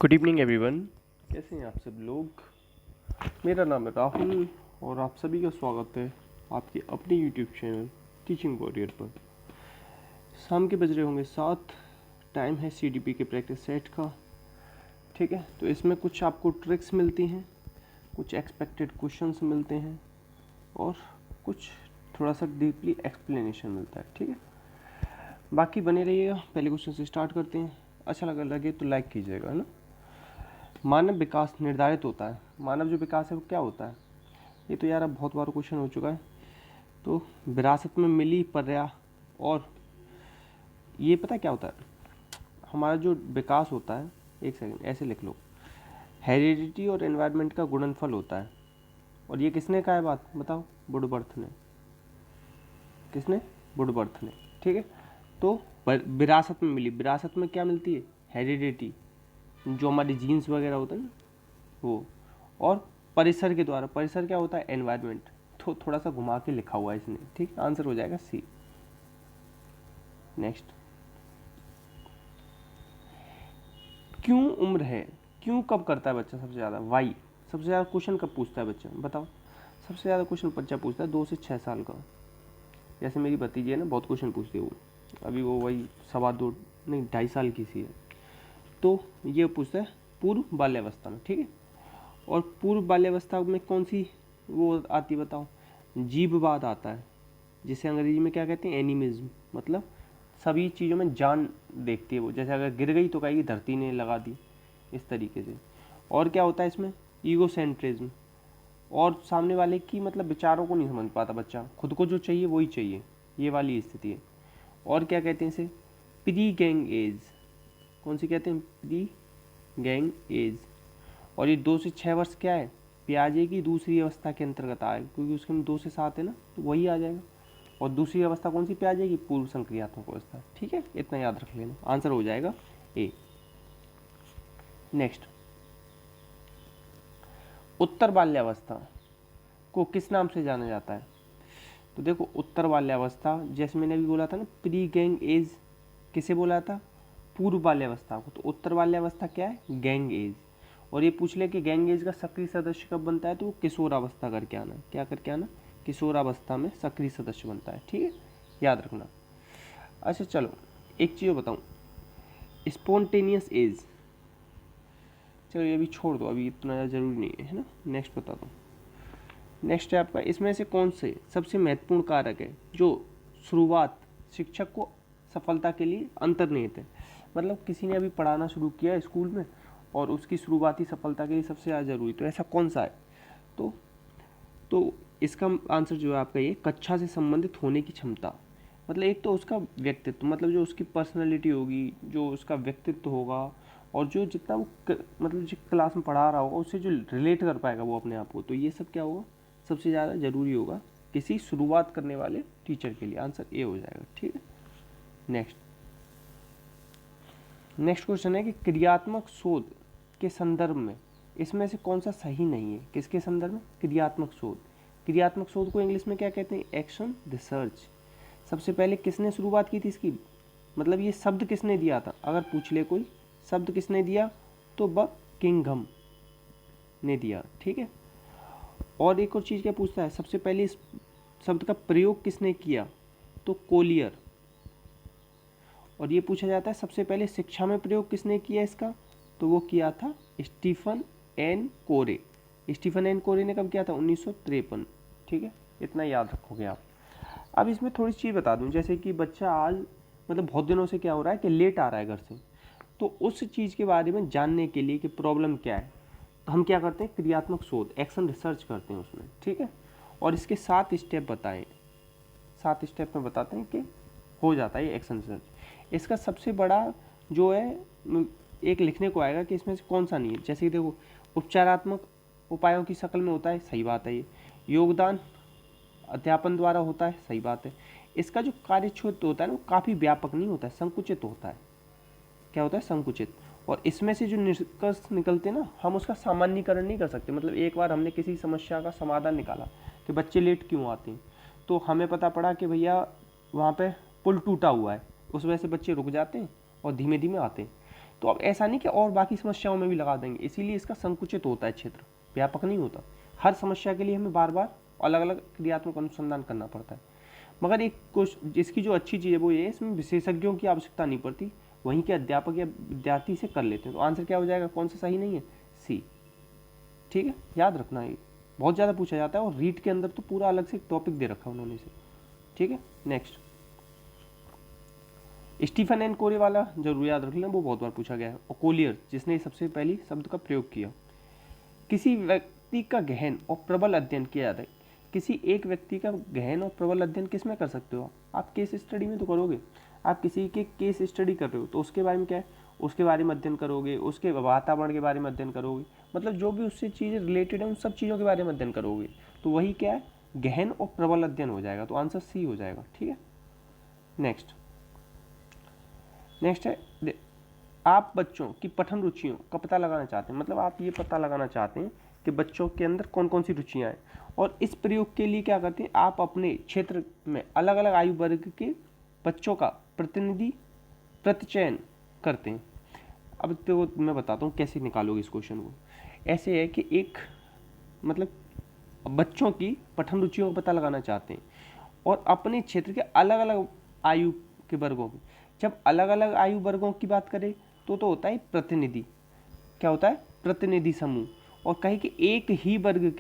Good evening everyone. कैसे हैं आप सब लोग। मेरा नाम है राहुल और आप सभी का स्वागत है आपके अपने यूट्यूब चैनल टीचिंग वॉरियर पर। शाम के बज रहे होंगे 7। टाइम है CDP के प्रैक्टिस सेट का। ठीक है, तो इसमें कुछ आपको ट्रिक्स मिलती हैं, कुछ एक्सपेक्टेड क्वेश्चंस मिलते हैं और कुछ थोड़ा सा डीपली एक्सप्लेनेशन मिलता है। ठीक है, बाकी बने रहिएगा। पहले क्वेश्चन से स्टार्ट करते हैं। अच्छा लगे तो लाइक कीजिएगा, है ना। मानव विकास निर्धारित होता है। मानव जो विकास है वो क्या होता है, ये तो यार अब बहुत बार क्वेश्चन हो चुका है। तो विरासत में मिली पर्या, और ये पता क्या होता है, हमारा जो विकास होता है, एक सेकंड ऐसे लिख लो, हेरिडिटी और एनवायरनमेंट का गुणनफल होता है। और ये किसने कहा है बात बताओ, वुडवर्थ ने। किसने? वुडवर्थ ने। ठीक है, तो विरासत में मिली, विरासत में क्या मिलती है, हेरिडिटी, जो हमारे जीन्स वगैरह होते हैं ना वो, और परिसर के द्वारा, परिसर क्या होता है, एनवायरनमेंट। तो थोड़ा सा घुमा के लिखा हुआ है इसने। ठीक, आंसर हो जाएगा सी। नेक्स्ट, क्यों उम्र है, क्यों कब करता है बच्चा सबसे ज़्यादा, वाई। सबसे ज़्यादा क्वेश्चन कब पूछता है बच्चा बताओ। सबसे ज़्यादा क्वेश्चन बच्चा पूछता है 2 से 6 साल का। जैसे मेरी भतीजी है ना, बहुत क्वेश्चन पूछती है वो। अभी वो वही 2.25 नहीं 2.5 साल की सी है। तो ये पूछता है पूर्व बाल्यावस्था में। ठीक है, और पूर्व बाल्यावस्था में कौन सी वो आती बताओ, जीववाद आता है, जिसे अंग्रेजी में क्या कहते हैं, एनिमिज्म। मतलब सभी चीज़ों में जान देखती है वो। जैसे अगर गिर गई तो कहेगी धरती ने लगा दी, इस तरीके से। और क्या होता है इसमें, ईगोसेंट्रिज्म, और सामने वाले की मतलब विचारों को नहीं समझ पाता बच्चा, खुद को जो चाहिए वही चाहिए, ये वाली स्थिति है। और क्या कहते हैं इसे, प्री गैंग एज। कौन सी कहते हैं, प्री गैंग एज। और ये 2 से 6 वर्ष क्या है, प्याजे की दूसरी अवस्था के अंतर्गत आए, क्योंकि उसके में 2 से 7 है ना, तो वही आ जाएगा। और दूसरी अवस्था कौन सी, प्याजे की पूर्व संक्रियात्मक अवस्था। ठीक है, इतना याद रख लेना, आंसर हो जाएगा ए। नेक्स्ट, उत्तर बाल्यावस्था को किस नाम से जाना जाता है। तो देखो, उत्तर बाल्यावस्था जैसे मैंने अभी बोला था ना, प्री गैंग एज किसे बोला था, पूर्व बाल्यावस्था को। तो उत्तर बाल्यावस्था क्या है, गैंग एज। और ये पूछ ले कि गैंग एज का सक्रिय सदस्य कब बनता है, तो वो किशोरावस्था करके आना, क्या करके आना, किशोरावस्था में सक्रिय सदस्य बनता है। ठीक है, याद रखना। अच्छा चलो, एक चीज़ बताऊँ, स्पॉन्टेनियस एज, चलो ये भी छोड़ दो, अभी इतना ज़रूरी नहीं है ना। नेक्स्ट बता दो। नेक्स्ट है आपका, इसमें से कौन से सबसे महत्वपूर्ण कारक है जो शुरुआत शिक्षक को सफलता के लिए अंतर्निहित है। मतलब किसी ने अभी पढ़ाना शुरू किया स्कूल में और उसकी शुरुआती सफलता के लिए सबसे ज़्यादा जरूरी, तो ऐसा कौन सा है। तो इसका आंसर जो है आपका ये, कक्षा से संबंधित होने की क्षमता। मतलब एक तो उसका व्यक्तित्व, मतलब जो उसकी पर्सनैलिटी होगी, जो उसका व्यक्तित्व होगा, और जो जितना वो मतलब जो क्लास में पढ़ा रहा होगा उससे जो रिलेट कर पाएगा वो अपने आप को, तो ये सब क्या होगा, सबसे ज़्यादा जरूरी होगा किसी शुरुआत करने वाले टीचर के लिए। आंसर ए हो जाएगा। ठीक है, नेक्स्ट क्वेश्चन है कि क्रियात्मक शोध के संदर्भ में इसमें से कौन सा सही नहीं है। किसके संदर्भ में, क्रियात्मक शोध। क्रियात्मक शोध को इंग्लिश में क्या कहते हैं, एक्शन रिसर्च। सबसे पहले किसने शुरुआत की थी इसकी, मतलब ये शब्द किसने दिया था, अगर पूछ ले कोई शब्द किसने दिया, तो बकिंघम ने दिया। ठीक है, और एक और चीज़ क्या पूछता है, सबसे पहले इस शब्द का प्रयोग किसने किया, तो कोलियर। और ये पूछा जाता है सबसे पहले शिक्षा में प्रयोग किसने किया इसका, तो वो किया था स्टीफन एन कोरे। स्टीफन एन कोरे ने कब किया था, 1953। ठीक है, इतना याद रखोगे आप। अब इसमें थोड़ी चीज़ बता दूं, जैसे कि बच्चा आज मतलब बहुत दिनों से क्या हो रहा है कि लेट आ रहा है घर से, तो उस चीज़ के बारे में जानने के लिए कि प्रॉब्लम क्या है, तो हम क्या करते हैं, क्रियात्मक शोध, एक्शन रिसर्च करते हैं उसमें। ठीक है, और इसके 7 स्टेप बताएं, 7 स्टेप में बताते हैं कि हो जाता है ये एक्शन रिसर्च। इसका सबसे बड़ा जो है एक लिखने को आएगा कि इसमें से कौन सा नहीं है। जैसे कि देखो, उपचारात्मक उपायों की शक्ल में होता है, सही बात है ये। योगदान अध्यापन द्वारा होता है, सही बात है। इसका जो कार्य क्षेत्र होता है ना, वो काफ़ी व्यापक नहीं होता है, संकुचित होता है। क्या होता है, संकुचित। और इसमें से जो निष्कर्ष निकलते हैं ना, हम उसका सामान्यीकरण नहीं कर सकते। मतलब एक बार हमने किसी समस्या का समाधान निकाला कि बच्चे लेट क्यों आते हैं, तो हमें पता पड़ा कि भैया वहाँ पे पुल टूटा हुआ है, उस वजह से बच्चे रुक जाते हैं और धीमे धीमे आते हैं। तो अब ऐसा नहीं कि और बाकी समस्याओं में भी लगा देंगे, इसीलिए इसका संकुचित होता है क्षेत्र, व्यापक नहीं होता। हर समस्या के लिए हमें बार बार अलग अलग क्रियात्मक अनुसंधान करना पड़ता है। मगर एक इसकी जो अच्छी चीज़ है वो ये है, इसमें विशेषज्ञों की आवश्यकता नहीं पड़ती, वहीं के अध्यापक या विद्यार्थी से कर लेते हैं। तो आंसर क्या हो जाएगा, कौन सा सही नहीं है, सी। ठीक है, याद रखना, ये बहुत ज़्यादा पूछा जाता है और रीट के अंदर तो पूरा अलग से टॉपिक दे रखा है उन्होंने इसे। ठीक है, नेक्स्ट स्टीफन एंड कोरे वाला जरूर याद रख लेना, वो बहुत बार पूछा गया है। और कोलियर जिसने सबसे पहली शब्द का प्रयोग किया। किसी व्यक्ति का गहन और प्रबल अध्ययन किया जाता है। किसी एक व्यक्ति का गहन और प्रबल अध्ययन किस में कर सकते हो आप केस स्टडी में तो करोगे। आप किसी के केस स्टडी कर रहे हो तो उसके बारे में क्या है, उसके बारे में अध्ययन करोगे, उसके वातावरण के बारे में अध्ययन करोगे, मतलब जो भी उससे चीज़ें रिलेटेड है उन सब चीज़ों के बारे में अध्ययन करोगे। तो वही क्या है, गहन और प्रबल अध्ययन हो जाएगा। तो आंसर सी हो जाएगा। ठीक है, नेक्स्ट है, आप बच्चों की पठन रुचियों का पता लगाना चाहते हैं। मतलब आप ये पता लगाना चाहते हैं कि बच्चों के अंदर कौन कौन सी रुचियाँ हैं, और इस प्रयोग के लिए क्या करते हैं, आप अपने क्षेत्र में अलग अलग आयु वर्ग के बच्चों का प्रतिनिधि प्रतिचयन करते हैं। अब तो मैं बताता हूँ कैसे निकालोगे इस क्वेश्चन को। ऐसे है कि एक मतलब बच्चों की पठन रुचियों का पता लगाना चाहते हैं और अपने क्षेत्र के अलग अलग आयु के वर्गों की। जब अलग अलग आयु वर्गों की बात करें तो होता है प्रतिनिधि, क्या होता है, प्रतिनिधि समूह। और कहीं कि एक ही वर्ग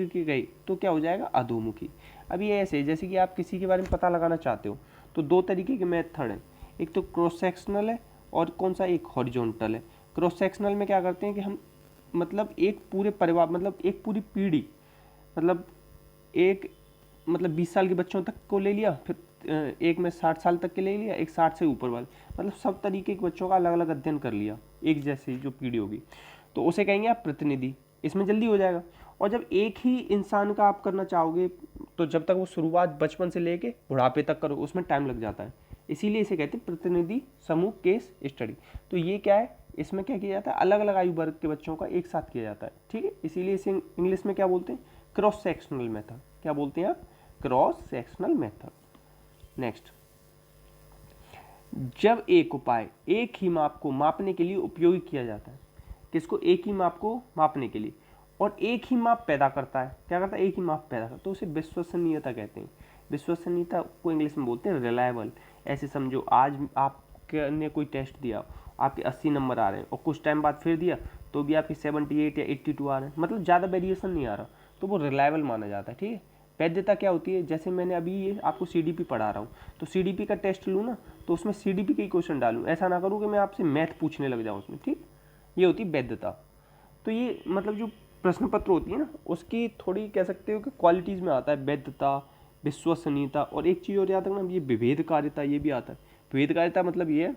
के गए तो क्या हो जाएगा, अधोमुखी। अब ये ऐसे जैसे कि आप किसी के बारे में पता लगाना चाहते हो तो दो तरीके के मेथड हैं, एक तो क्रॉस सेक्शनल है और कौन सा, एक हॉरिजॉन्टल है। क्रॉस सेक्शनल में क्या करते हैं कि हम मतलब एक पूरे परिवार, मतलब एक पूरी पीढ़ी, मतलब 20 साल के बच्चों तक को ले लिया, फिर एक में 60 साल तक के ले लिया, एक 60 से ऊपर वाले, मतलब सब तरीके के बच्चों का अलग अलग अध्ययन कर लिया एक जैसी जो पीढ़ी होगी, तो उसे कहेंगे आप प्रतिनिधि। इसमें जल्दी हो जाएगा। और जब एक ही इंसान का आप करना चाहोगे तो जब तक वो शुरुआत बचपन से लेके बुढ़ापे तक करो उसमें टाइम लग जाता है, इसीलिए इसे कहते हैं प्रतिनिधि समूह केस स्टडी। तो ये क्या है, इसमें क्या किया जाता है, अलग अलग आयु वर्ग के बच्चों का एक साथ किया जाता है। ठीक है, इसीलिए इसे इंग्लिश में क्या बोलते हैं, क्रॉस सेक्शनल मेथड। क्या बोलते हैं आप, क्रॉस सेक्शनल मेथड। नेक्स्ट, जब एक उपाय एक ही माप को मापने के लिए उपयोगी किया जाता है, किसको, एक ही माप को मापने के लिए, और एक ही माप पैदा करता है, क्या करता है, एक ही माप पैदा करता है, तो उसे विश्वसनीयता कहते हैं। विश्वसनीयता को इंग्लिश में बोलते हैं रिलायबल। ऐसे समझो, आज आपने कोई टेस्ट दिया, आपके 80 नंबर आ रहे हैं और कुछ टाइम बाद फिर दिया तो भी आपके 78 या 82 आ रहे हैं, मतलब ज़्यादा वेरिएशन नहीं आ रहा, तो वो रिलायबल माना जाता है। ठीक है, वैधता क्या होती है, जैसे मैंने अभी ये आपको सीडीपी पढ़ा रहा हूँ तो सीडीपी का टेस्ट लूँ ना तो उसमें सीडीपी के ही क्वेश्चन डालूँ, ऐसा ना करूँ कि मैं आपसे मैथ पूछने लग जाऊँ उसमें। ठीक, ये होती है वैधता। तो ये मतलब जो प्रश्न पत्र होती है ना उसकी थोड़ी कह सकते हो कि क्वालिटीज़ में आता है वैधता, विश्वसनीयता, और एक चीज़ और याद रखना, ये विभेदकारिता ये भी आता है। विभेदकारिता मतलब ये है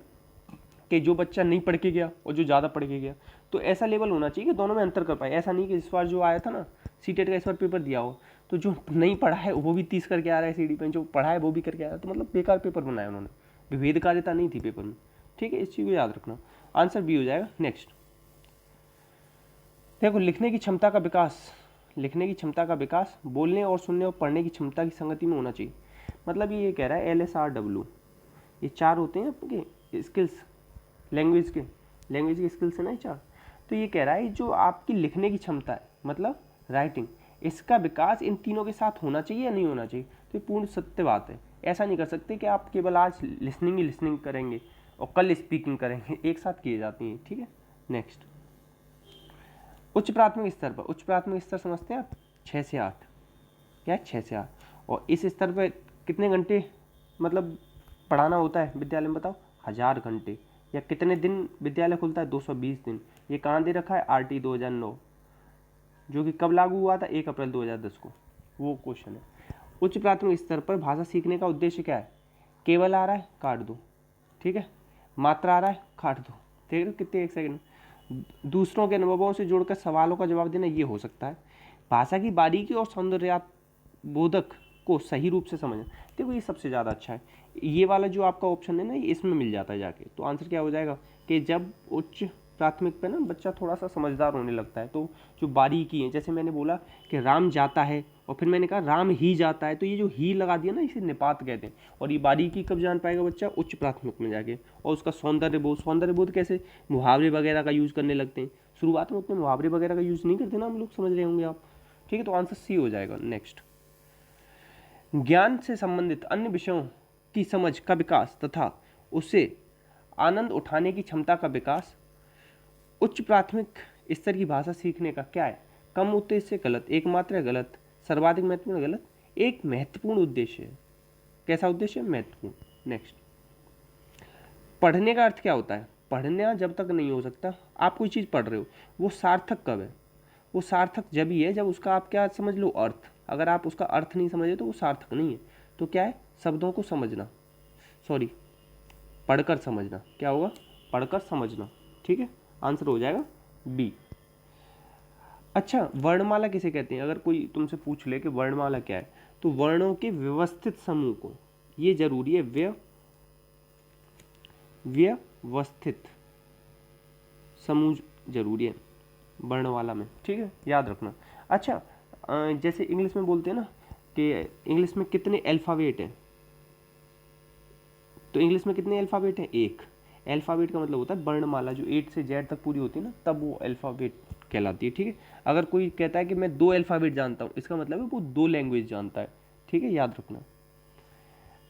कि जो बच्चा नहीं पढ़ के गया और जो ज़्यादा पढ़ के गया, तो ऐसा लेवल होना चाहिए कि दोनों में अंतर कर पाए। ऐसा नहीं कि इस बार जो आया था ना सीटेट का इस बार पेपर दिया हो तो जो नहीं पढ़ा है वो भी 30 करके आ रहा है सीडी पे, जो पढ़ा है वो भी करके आ रहा है, तो मतलब बेकार पेपर बनाया उन्होंने, विभेदकारिता नहीं थी पेपर में। ठीक है, इस चीज़ को याद रखना, आंसर बी हो जाएगा। नेक्स्ट देखो, लिखने की क्षमता का विकास बोलने और सुनने और पढ़ने की क्षमता की संगति में होना चाहिए। मतलब ये कह रहा है LSRW, ये 4 होते हैं आपके स्किल्स, लैंग्वेज के स्किल्स है ना 4। तो ये कह रहा है जो आपकी लिखने की क्षमता है, मतलब राइटिंग, इसका विकास इन तीनों के साथ होना चाहिए या नहीं होना चाहिए। तो ये पूर्ण सत्य बात है। ऐसा नहीं कर सकते कि आप केवल आज लिसनिंग करेंगे और कल स्पीकिंग करेंगे, एक साथ किए जाती हैं। ठीक है, नेक्स्ट, उच्च प्राथमिक स्तर समझते हैं आप, 6 से 8, क्या 6 से 8, और इस स्तर पर कितने घंटे मतलब पढ़ाना होता है विद्यालय में, बताओ, 1000 घंटे। या कितने दिन विद्यालय खुलता है, 220 दिन। ये कहाँ दे रखा है, RT 2009, जो कि कब लागू हुआ था, 1 अप्रैल 2010 को, वो क्वेश्चन है। उच्च प्राथमिक स्तर पर भाषा सीखने का उद्देश्य क्या है, केवल आ रहा है काट दो, ठीक है, मात्रा आ रहा है काट दो, ठीक है, कितने, 1 सेकंड, दूसरों के अनुभवों से जोड़कर सवालों का जवाब देना, ये हो सकता है। भाषा की बारीकी और सौंदर्यबोधक को सही रूप से समझना, देखो ये सबसे ज़्यादा अच्छा है। ये वाला जो आपका ऑप्शन है ना, ये इसमें मिल जाता है जाके। तो आंसर क्या हो जाएगा कि जब उच्च प्राथमिक पे ना बच्चा थोड़ा सा समझदार होने लगता है, तो जो बारीकी है, जैसे मैंने बोला कि राम जाता है और फिर मैंने कहा राम ही जाता है, तो ये जो ही लगा दिया ना, इसे निपात कहते हैं। और ये बारीकी कब जान पाएगा बच्चा? उच्च प्राथमिक में जाके। और उसका सौंदर्य बोध कैसे? मुहावरे वगैरह का यूज़ करने लगते हैं। शुरुआत में उतने मुहावरे वगैरह का यूज़ नहीं करते ना हम लोग, समझ रहे होंगे आप। ठीक है, तो आंसर सी हो जाएगा। नेक्स्ट, ज्ञान से संबंधित अन्य विषयों की समझ का विकास तथा उसे आनंद उठाने की क्षमता का विकास उच्च प्राथमिक स्तर की भाषा सीखने का क्या है? कम उद्देश्य से गलत, एकमात्र गलत, सर्वाधिक महत्वपूर्ण गलत, एक महत्वपूर्ण उद्देश्य है। कैसा उद्देश्य? महत्वपूर्ण। नेक्स्ट, पढ़ने का अर्थ क्या होता है? पढ़ना जब तक नहीं हो सकता, आप कोई चीज़ पढ़ रहे हो, वो सार्थक कब है? वो सार्थक जब ही है जब उसका आप क्या समझ लो? अर्थ। अगर आप उसका अर्थ नहीं समझे तो वो सार्थक नहीं है। तो क्या है? शब्दों को समझना, सॉरी पढ़कर समझना। क्या होगा? पढ़कर समझना। ठीक है, आंसर हो जाएगा बी। अच्छा, वर्णमाला किसे कहते हैं? अगर कोई तुमसे पूछ ले कि वर्णमाला क्या है, तो वर्णों के व्यवस्थित समूह को, ये जरूरी है, व्यवस्थित समूह जरूरी है वर्णमाला में। ठीक है, याद रखना। अच्छा, जैसे इंग्लिश में बोलते हैं ना कि इंग्लिश में कितने अल्फ़ाबेट हैं, तो इंग्लिश में कितने अल्फ़ाबेट हैं? एक। अल्फ़ाबेट का मतलब होता है वर्णमाला, जो 8 से Z तक पूरी होती है ना, तब वो अल्फ़ाबेट कहलाती है। ठीक है, अगर कोई कहता है कि मैं 2 अल्फ़ाबेट जानता हूँ, इसका मतलब है वो 2 लैंग्वेज जानता है। ठीक है, याद रखना।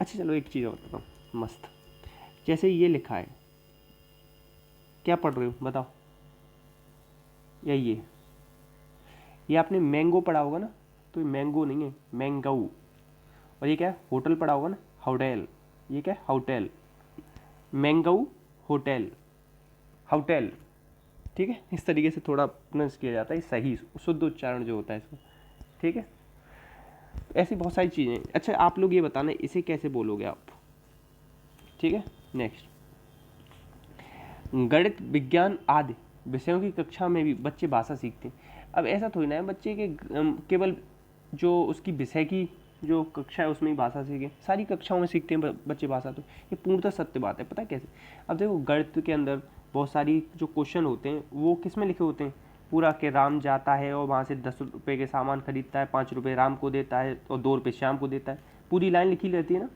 अच्छा चलो, एक चीज़ और बताता हूँ मस्त। जैसे ये लिखा है, क्या पढ़ रहे हो बताओ? या ये आपने मैंगो पढ़ा होगा ना, तो ये मैंगो नहीं है, मैंगो। और ये क्या है? होटल पढ़ा होगा ना, होटेल। ये क्या है? होटेल। Mango hotel, hotel. ठीक है, इस तरीके से थोड़ा प्रोनाउंस किया जाता है, सही शुद्ध उच्चारण जो होता है इसको। ठीक है, ऐसी बहुत सारी चीज़ें। अच्छा, आप लोग ये बताना इसे कैसे बोलोगे आप? ठीक है, नेक्स्ट, गणित विज्ञान आदि विषयों की कक्षा में भी बच्चे भाषा सीखते हैं। अब ऐसा थोड़ी ना है बच्चे के केवल जो उसकी विषय की जो कक्षा है उसमें ही भाषा सीखें, सारी कक्षाओं में सीखते हैं बच्चे भाषा। तो ये पूर्णतः सत्य बात है। पता है कैसे? अब देखो, गणित के अंदर बहुत सारी जो क्वेश्चन होते हैं वो किस में लिखे होते हैं? पूरा के राम जाता है और वहाँ से 10 रुपये के सामान खरीदता है, 5 रुपये राम को देता है और 2 रुपये श्याम को देता है, पूरी लाइन लिखी रहती है ना।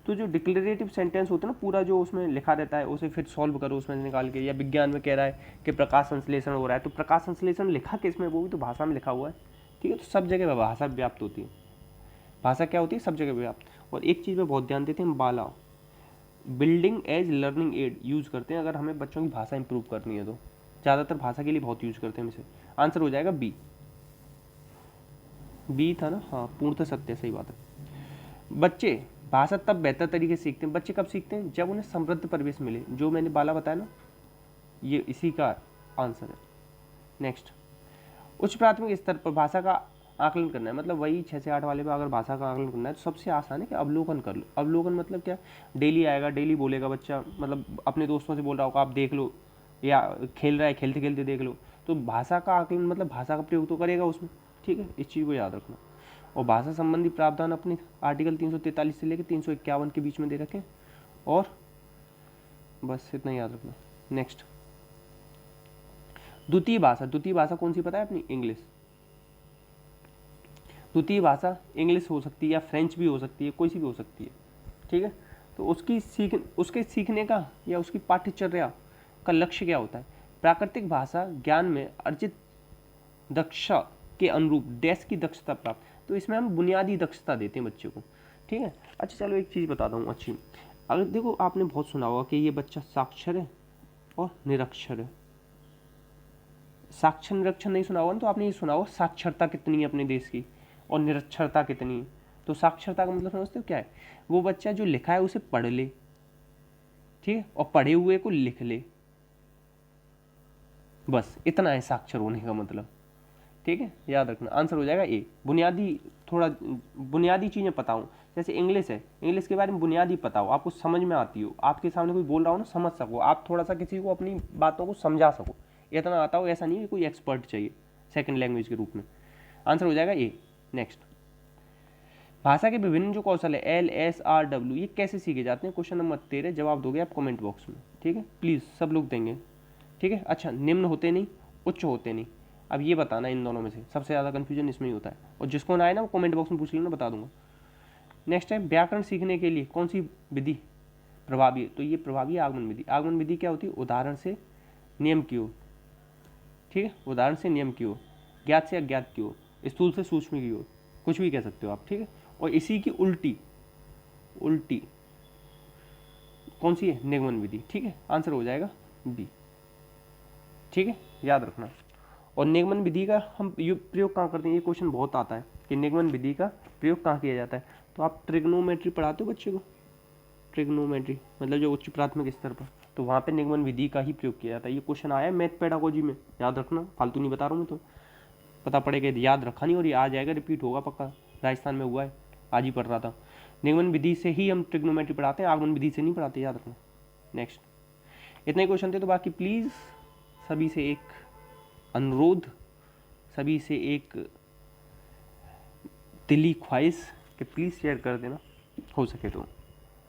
तो जो डिक्लेरेटिव सेंटेंस होता है ना, पूरा जो उसमें लिखा रहता है, उसे फिर सॉल्व करो उसमें से निकाल के। या विज्ञान में कह रहा है कि प्रकाश संश्लेषण हो रहा है, तो प्रकाश संश्लेषण लिखा किस में? वो भी तो भाषा में लिखा हुआ है। ठीक है, तो सब जगह भाषा व्याप्त होती है। भाषा क्या होती है? सब जगह व्याप्त। और एक चीज़ पे बहुत ध्यान देते हैं, BaLA building as learning aid use करते हैं अगर हमें बच्चों की भाषा इंप्रूव करनी है तो। ज़्यादातर भाषा के लिए बहुत यूज़ करते हैं इसे। आंसर हो जाएगा बी। बी था ना? हाँ, पूर्णतः सत्य, सही बात है। बच्चे भाषा तब बेहतर तरीके से सीखते हैं। बच्चे कब सीखते हैं? जब उन्हें समृद्ध परिवेश मिले, जो मैंने बाला बताया ना, ये इसी का आंसर है। नेक्स्ट, उच्च प्राथमिक स्तर पर भाषा का आकलन करना है, मतलब वही 6 से 8 वाले पे अगर भाषा का आकलन करना है तो सबसे आसान है कि अवलोकन कर लो। अवलोकन मतलब क्या? डेली आएगा, डेली बोलेगा बच्चा, मतलब अपने दोस्तों से बोल रहा होगा आप देख लो, या खेल रहा है खेलते खेलते देख लो। तो भाषा का आकलन मतलब भाषा का प्रयोग तो करेगा उसमें। ठीक है, इस चीज़ को याद रखना। और भाषा संबंधी प्रावधान अपने आर्टिकल 343 से लेकर 351 के बीच में दे रखें। और बस इतना याद रखना। नेक्स्ट, द्वितीय भाषा। द्वितीय भाषा कौन सी पता है अपनी? इंग्लिश। द्वितीय भाषा इंग्लिश हो सकती है या फ्रेंच भी हो सकती है, कोई सी भी हो सकती है। ठीक है, तो उसके सीखने का या उसकी पाठ्यचर्या का लक्ष्य क्या होता है? प्राकृतिक भाषा ज्ञान में अर्जित दक्षता के अनुरूप डैश की दक्षता प्राप्त। तो इसमें हम बुनियादी दक्षता देते हैं बच्चे को। ठीक है, अच्छा चलो एक चीज़ बताता हूँ अच्छी। अगर देखो, आपने बहुत सुना होगा कि ये बच्चा साक्षर है और निरक्षर है। साक्षर निरक्षर नहीं सुना होगा ना, तो आपने ये सुना होगा साक्षरता कितनी है अपने देश की और निरक्षरता कितनी है। तो साक्षरता का मतलब समझते हो क्या है? वो बच्चा जो लिखा है उसे पढ़ ले, ठीक है, और पढ़े हुए को लिख ले, बस इतना है साक्षर होने का मतलब। ठीक है, याद रखना। आंसर हो जाएगा ए। थोड़ा बुनियादी चीज़ें पता हो, जैसे इंग्लिश है, इंग्लिश के बारे में बुनियादी पता हो, आपको समझ में आती हो, आपके सामने कोई बोल रहा हो ना, समझ सको, आप थोड़ा सा किसी को अपनी बातों को समझा सको, इतना आता हो। ऐसा नहीं है कोई एक्सपर्ट चाहिए सेकंड लैंग्वेज के रूप में। आंसर हो जाएगा ए। नेक्स्ट, भाषा के विभिन्न जो कौशल है LSRW, ये कैसे सीखे जाते हैं? क्वेश्चन नंबर 13 जवाब दोगे आप कमेंट बॉक्स में। ठीक है, प्लीज़ सब लोग देंगे। ठीक है, अच्छा, निम्न होते नहीं, उच्च होते नहीं। अब ये बताना इन दोनों में से सबसे ज़्यादा कन्फ्यूजन इसमें ही होता है, और जिसको ना आए ना वो कमेंट बॉक्स में पूछ लेना, बता दूंगा। नेक्स्ट है व्याकरण सीखने के लिए कौन सी विधि प्रभावी है? तो ये प्रभावी है आगमन विधि। आगमन विधि क्या होती है? उदाहरण से नियम की ओर, ठीक है, उदाहरण से नियम की ओर, ज्ञात से अज्ञात की ओर, स्थूल से सूक्ष्म की ओर, कुछ भी कह सकते हो आप, ठीक है। और इसी की उल्टी कौन सी है? निगमन विधि, ठीक है। आंसर हो जाएगा बी, ठीक है, याद रखना। और निगमन विधि का हम प्रयोग कहाँ करते हैं? ये क्वेश्चन बहुत आता है कि निगमन विधि का प्रयोग कहाँ किया जाता है। तो आप ट्रिग्नोमेट्री पढ़ाते हो बच्चे को, ट्रिग्नोमेट्री मतलब जो उच्च प्राथमिक स्तर पर, तो वहाँ पे निगमन विधि का ही प्रयोग किया जाता है। ये क्वेश्चन आया है मैथ पेडागोजी में, याद रखना, फालतू नहीं बता रहा हूँ मैं, तो पता पड़ेगा, याद रखा नहीं और ये आ जाएगा, रिपीट होगा पक्का, राजस्थान में हुआ है, आज ही पढ़ रहा था। निगमन विधि से ही हम ट्रिग्नोमेट्री पढ़ाते हैं, आगमन विधि से नहीं पढ़ाते, याद रखना। नेक्स्ट, इतने क्वेश्चन थे, तो बाकी प्लीज़ सभी से एक अनुरोध, सभी से एक दिली ख्वाहिश कि प्लीज़ शेयर कर देना हो सके तो।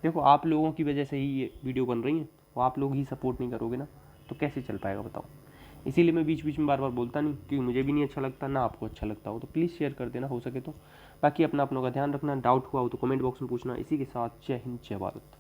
देखो आप लोगों की वजह से ही ये वीडियो बन रही है, और आप लोग ही सपोर्ट नहीं करोगे ना तो कैसे चल पाएगा बताओ। इसीलिए मैं बीच बीच में बार बार बोलता नहीं, क्योंकि मुझे भी नहीं अच्छा लगता, ना आपको अच्छा लगता हो, तो प्लीज़ शेयर कर देना हो सके तो। बाकी अपना अपनों का ध्यान रखना, डाउट हुआ हो तो कमेंट बॉक्स में पूछना। इसी के साथ जय हिंद, जय भारत।